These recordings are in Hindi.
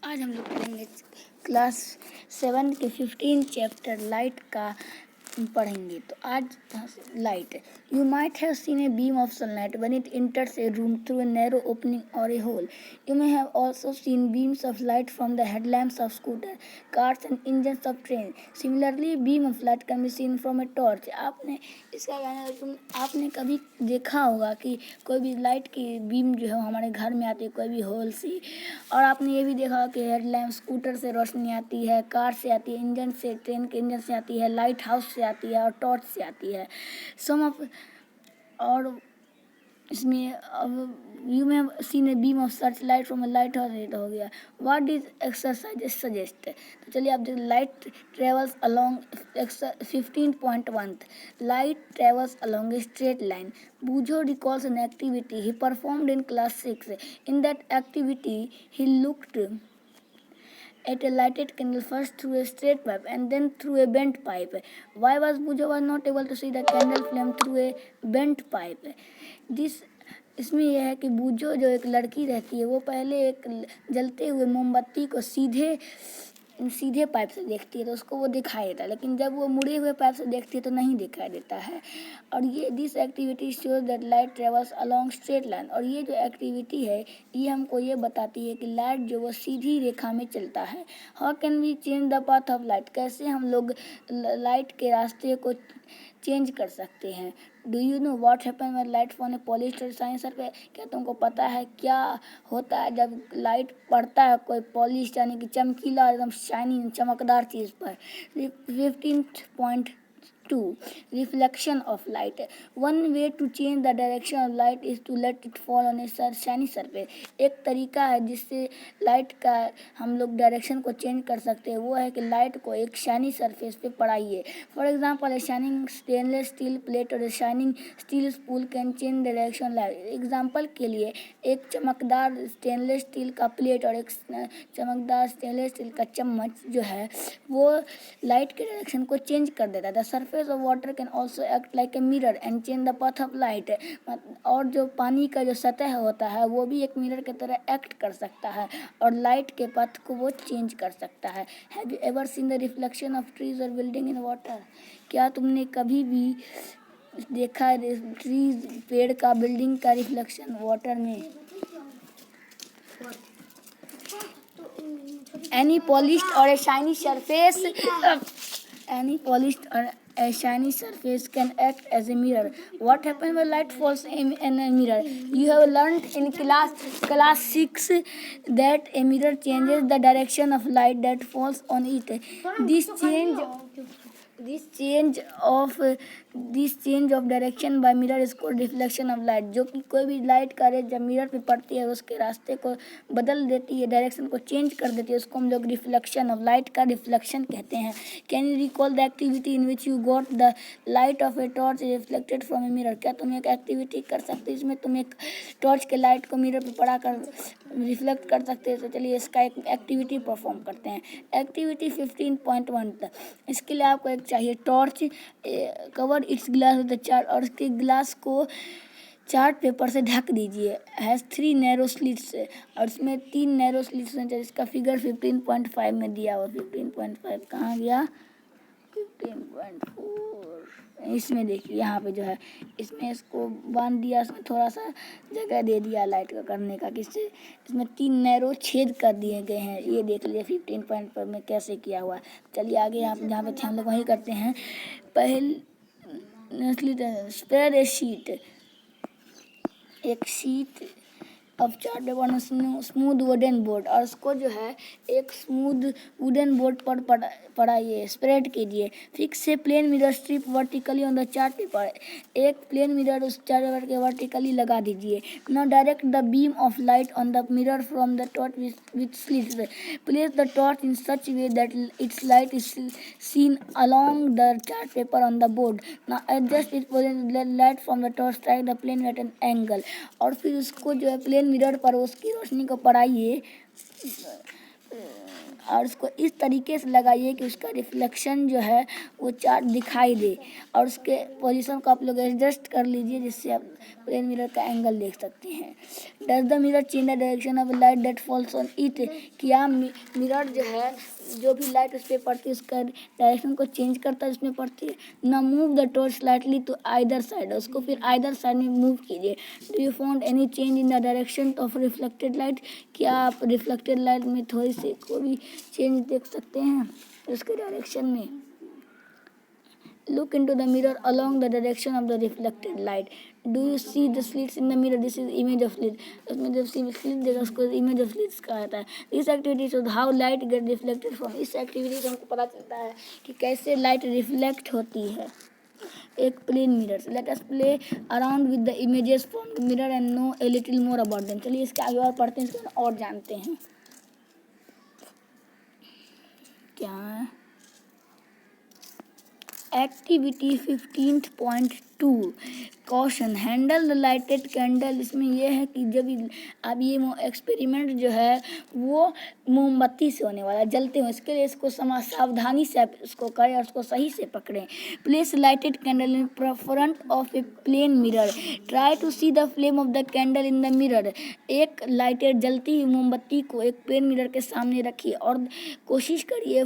आज हम लोग पढ़ेंगे क्लास 7 के 15 चैप्टर लाइट का पढ़ेंगे। तो आज light, you might have seen a beam of sunlight when it enters a room through a narrow opening or a hole. You may have also seen beams of light from the headlamps of scooter, cars and engines of train. Similarly, beam of light can be seen from a torch. आपने इसका आपने कभी देखा होगा कि कोई भी लाइट की बीम जो है हमारे घर में आती है, कोई भी होल से। और आपने ये भी देखा कि हेडलैम्प स्कूटर से रोशनी आती है, कार से आती है, इंजन से, ट्रेन के इंजन से आती है, लाइट हाउस से आती है और टॉर्च से आती है। और इसमें अब you may seen a beam of searchlight from a lighthouse हो गया। What does exercise suggest? तो चलिए आप देखिए, light travels along 15.1 light travels along a straight line. Bujo recalls an activity he performed in class 6. In that activity, he looked at a lighted candle first through a straight pipe and then through a bent pipe. Why was Bujo not able to see the candle flame through a bent pipe? इसमें यह है कि बूजो जो एक लड़की रहती है वो पहले एक जलते हुए मोमबत्ती को सीधे पाइप से देखती है तो उसको वो दिखाई देता है, लेकिन जब वो मुड़े हुए पाइप से देखती है तो नहीं दिखाई देता है। और ये this activity shows that light travels along straight line. और ये जो एक्टिविटी है ये हमको ये बताती है कि लाइट जो वो सीधी रेखा में चलता है। How can we change the path of light? कैसे हम लोग लाइट के रास्ते को चेंज कर सकते हैं? Do you know what happen when light fall on a polished और शाइनी सरफेस? क्या तुमको पता है क्या होता है जब लाइट पड़ता है कोई पॉलिश यानी कि चमकीला एकदम शाइनी चमकदार चीज़ पर? 15.2 Reflection of light. One way to change the direction of light is to let it fall on a shiny surface. एक तरीका है जिससे लाइट का हम लोग डायरेक्शन को चेंज कर सकते हैं, वो है कि लाइट को एक शाइनी सरफेस पे पड़ाइए। For example, a shining stainless steel plate और a shining steel spoon can change direction light. Example के लिए एक चमकदार स्टेनलेस स्टील का प्लेट और एक चमकदार स्टेनलेस स्टील का चम्मच जो है वो लाइट के डायरेक्शन को चेंज कर देता है। The surface of water can also act like a mirror and change the path of light. और जो पानी का जो सतह होता है वो भी एक मिरर की तरह एक्ट कर सकता है और लाइट के पथ को वो चेंज कर सकता है। Have you ever seen the reflection of trees और बिल्डिंग इन वाटर? क्या तुमने कभी भी देखा ट्रीज पेड़ का बिल्डिंग का रिफ्लेक्शन वाटर में? Any polished or a shiny surface can act as a mirror. What happens when light falls in a mirror? You have learned in class 6 that a mirror changes the direction of light that falls on it. This change of direction by mirror is called reflection of light. जो कि कोई भी लाइट का रे जब मिरर पे पड़ती है उसके रास्ते को बदल देती है, डायरेक्शन को चेंज कर देती है, उसको हम लोग रिफ्लेक्शन ऑफ लाइट का रिफ्लेक्शन कहते हैं। Can you recall the activity in which you got the light of a torch reflected from a mirror? क्या तुम एक एक्टिविटी कर सकते हो इसमें तुम एक टॉर्च के लाइट को मिरर पे पड़ा कर रिफ्लेक्ट कर सकते हैं? तो चलिए इसका एक एक्टिविटी परफॉर्म करते हैं। एक्टिविटी 15.1। इसके लिए आपको एक चाहिए torch, cover it's glass with chart और इसके ग्लास को चार्ट पेपर से ढक दीजिए। हैज़ 3 नैरो स्लिट्स और इसमें 3 नैरो स्लिट्स हैं जिसका फिगर 15.5 में दिया हुआ। 15.5 कहाँ गया? 15.4 इसमें देखिए यहाँ पे जो है इसमें इसको बांध दिया, इसमें थोड़ा सा जगह दे दिया लाइट का करने का, किससे? इसमें 3 नैरो छेद कर दिए गए हैं। ये देख लीजिए 15.5 में कैसे किया हुआ है। चलिए आगे यहाँ पे जहाँ पे थे हम लोग वहीं करते हैं। स्प्रेड ए शीट, एक शीट अब chart paper smooth wooden board और उसको जो है एक स्मूथ वुडन बोर्ड पर पड़ाइए, स्प्रेड कीजिए। Fix a plane mirror strip vertically on the chart paper, एक प्लेन मिरर उस चार्ट पेपर के वर्टिकली लगा दीजिए। Now direct the beam of light on the mirror from the torch with slits, place the torch in such way that its light is seen along the chart paper on the board. Now adjust its position, let light from the torch strike the plane at an angle. और फिर उसको जो है प्लेन मिरर पर उसकी रोशनी को पड़ाइए और उसको इस तरीके से लगाइए कि उसका रिफ्लेक्शन जो है वो चार्ट दिखाई दे, और उसके पोजीशन को आप लोग एडजस्ट कर लीजिए जिससे आप प्लेन मिरर का एंगल देख सकते हैं। Does the mirror change the direction of light that falls on it, क्या मिरर जो है जो भी लाइट उस पर पड़ती है उसका डायरेक्शन को चेंज करता है उसमें पड़ती है ना। Move the torch slightly to either side, उसको फिर आइदर साइड में मूव कीजिए। Do you found any change in the direction of reflected light, क्या आप रिफ्लेक्टेड लाइट में थोड़ी सी कोई भी चेंज देख सकते हैं उसके डायरेक्शन में। Look into the mirror along the direction of the reflected light. Do you see the slits in the mirror? This is image of slit. उसमें जब स्लिट देखा उसको इमेज ऑफ स्लिट्स कहा जाता है। This activity shows how light get reflected from. इस एक्टिविटी से हमको पता चलता है कि कैसे लाइट रिफ्लेक्ट होती है एक प्लेन मिरर से। Let us play around with the images from the mirror and know a little more about them. चलिए इसके आगे और पढ़ते हैं, इसको और जानते हैं क्या है। Activity 15.2 caution handle the lighted candle. इसमें यह है कि जब अब ये एक्सपेरिमेंट जो है वो मोमबत्ती से होने वाला है, जलते हुए, इसके लिए इसको सावधानी से आप इसको करें और उसको सही से पकड़ें। Place lighted candle in front of a plane mirror, try to see the flame of the candle in the mirror. एक लाइटेड जलती हुई मोमबत्ती को एक प्लेन मिरर के सामने रखिए और कोशिश करिए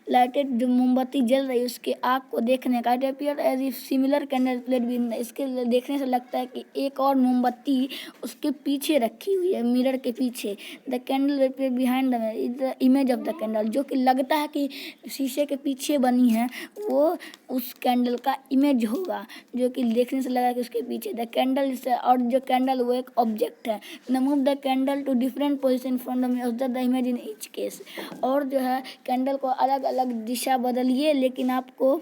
लाइटेड जो मोमबत्ती जल रही है उसके आग को देखने का। It appear as if similar candle plate भी, इसके देखने से लगता है कि एक और मोमबत्ती उसके पीछे रखी हुई है, मिरर के पीछे। The candle appear behind the image of the candle, जो कि लगता है कि शीशे के पीछे बनी है वो उस कैंडल का इमेज होगा, जो कि देखने से लगा कि उसके पीछे। द कैंडल इज, और जो कैंडल वो एक ऑब्जेक्ट है। न move the candle to different position from the image in each case, और जो है कैंडल को अलग अलग दिशा बदलिए, लेकिन आपको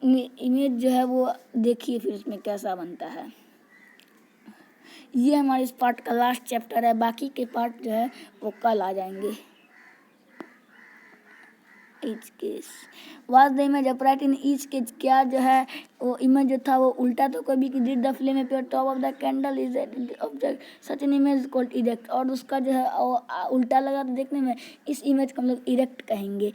इमेज जो है वो देखिए फिर उसमें कैसा बनता है। ये हमारे इस पार्ट का लास्ट चैप्टर है, बाकी के पार्ट जो है वो कल आ जाएंगे। Each case was the image upright in each case, क्या जो है वो इमेज जो था वो उल्टा तो कभी कि did the flame appear top of the candle is object such an image called erect, और उसका जो है उल्टा लगा तो देखने में इस इमेज को हम लोग इरेक्ट कहेंगे।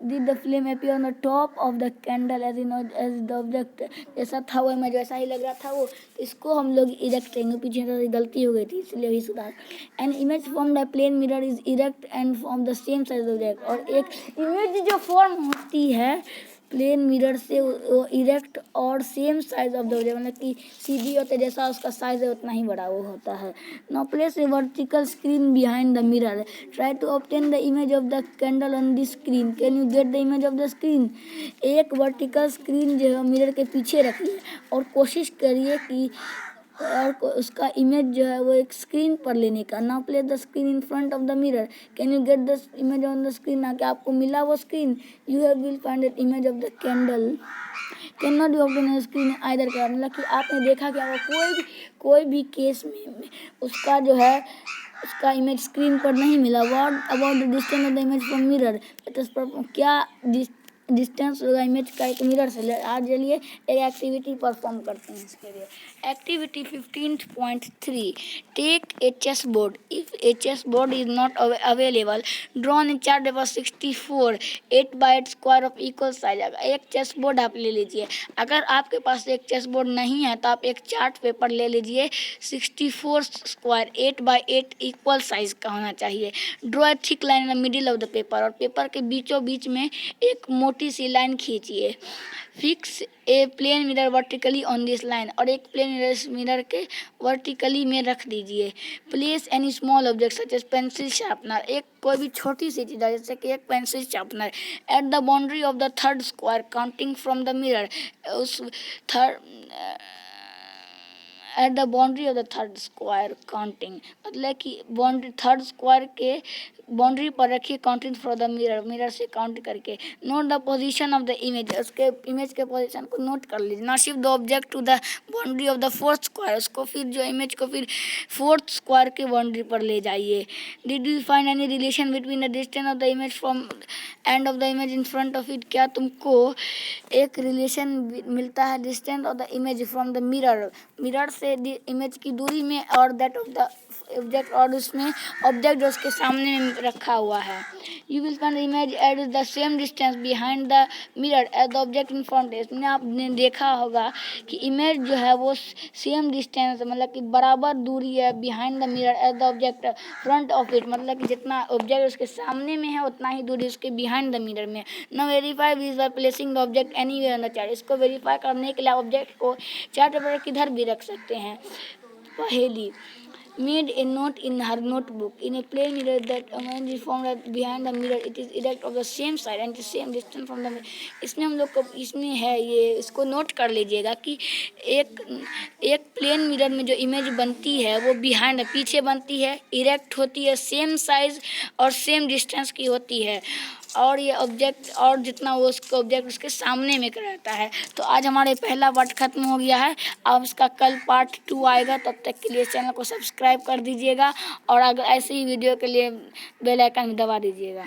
Did the flame appear on the top of the candle as the object, जैसा था वो इमेज वैसा ही लग रहा था वो, तो इसको हम लोग इरेक्ट करेंगे। पीछे से गलती हो गई थी इसलिए वही सुधार। An image from the plane mirror is erect and from the same size object, और एक इमेज जो फॉर्म होती है प्लेन मिरर से वो इरेक्ट और same size of the object, मतलब कि सीधी होते जैसा उसका साइज है उतना ही बड़ा वो होता है। Now place a vertical screen behind the mirror, try to obtain the image of the candle on this screen, can you get the image of the screen. एक वर्टिकल स्क्रीन जो है मिरर के पीछे रखिए और कोशिश करिए कि और उसका इमेज जो है वो एक स्क्रीन पर लेने का। Now place the screen in front of the mirror, can you get the image on the screen, ना कि आपको मिला वो screen. You have will find the image of the candle can not be obtain screen either का, मतलब कि आपने देखा कि आपको कोई भी केस में उसका जो है उसका इमेज स्क्रीन पर नहीं मिला। What about the distance of the image from mirror, क्या डिस्टेंस होगा इमेज का एक मिरर से। आज चलिए एक एक्टिविटी परफॉर्म करते हैं इसके लिए। Activity 15.3 take a chess board, if a chess board is not available drawn in chart paper 64 8x8 square of equal size. एक चेस बोर्ड आप ले लीजिए, अगर आपके पास एक चेस बोर्ड नहीं है तो आप एक चार्ट पेपर ले लीजिए 64 स्क्वायर 8x8 इक्वल साइज का होना चाहिए। Draw a thick line in the middle of the paper, और पेपर के बीचों बीच में एक मोटी सी लाइन खींचिए। Fix a plane mirror vertically on this line, और एक प्लेन मिरर के वर्टिकली में रख दीजिए। Place any small object such as pencil sharpener, एक कोई भी छोटी सी चीज़ जैसे कि एक pencil sharpener, at the boundary of the third square counting from the mirror, उस at the boundary of the third square counting, मतलब कि बाउंड्री थर्ड स्क्वायर के बाउंड्री पर रखिए counting from the mirror, mirror से काउंट करके। Note the position of the image, उसके इमेज के पोजीशन को नोट कर लीजिए। Now shift the object to the boundary of the fourth square, उसको फिर जो इमेज को फिर फोर्थ स्क्वायर के बाउंड्री पर ले जाइए। Did you find any relation between the distance of the image from end of the image in front of it, क्या तुमको एक रिलेशन मिलता है distance of the image from the mirror, mirror से इमेज की दूरी में, और दैट ऑफ द ऑब्जेक्ट और उसमें ऑब्जेक्ट जो उसके सामने में रखा हुआ है। You will find the image at the same distance behind the mirror as the object in front. इसमें आपने देखा होगा कि इमेज जो है वो सेम डिस्टेंस मतलब कि बराबर दूरी है behind the mirror as the object front of it, मतलब कि जितना ऑब्जेक्ट उसके सामने में है उतना ही दूरी उसके बिहाइंड द मिरर में। Now verify this by placing the object anywhere on the chart. इसको वेरीफाई करने के लिए ऑब्जेक्ट को चार्ट पेपर किधर भी रख सकते हैं। पहेली made a note in her notebook in a plain mirror that is formed behind the mirror. It is erect of the same side and the same distance from the mirror. इसमें हम लोग को इसमें है ये, इसको नोट कर लीजिएगा कि एक एक प्लेन मिरर में जो इमेज बनती है वो बिहाइंड पीछे बनती है, इरेक्ट होती है, सेम साइज और सेम डिस्टेंस की होती है, और ये ऑब्जेक्ट और जितना वो उसका ऑब्जेक्ट उसके सामने में रहता है। तो आज हमारे पहला पार्ट खत्म हो गया है। अब इसका कल पार्ट 2 आएगा, तब तक के लिए चैनल को सब्सक्राइब कर दीजिएगा और अगर ऐसे ही वीडियो के लिए बेल आइकन दबा दीजिएगा।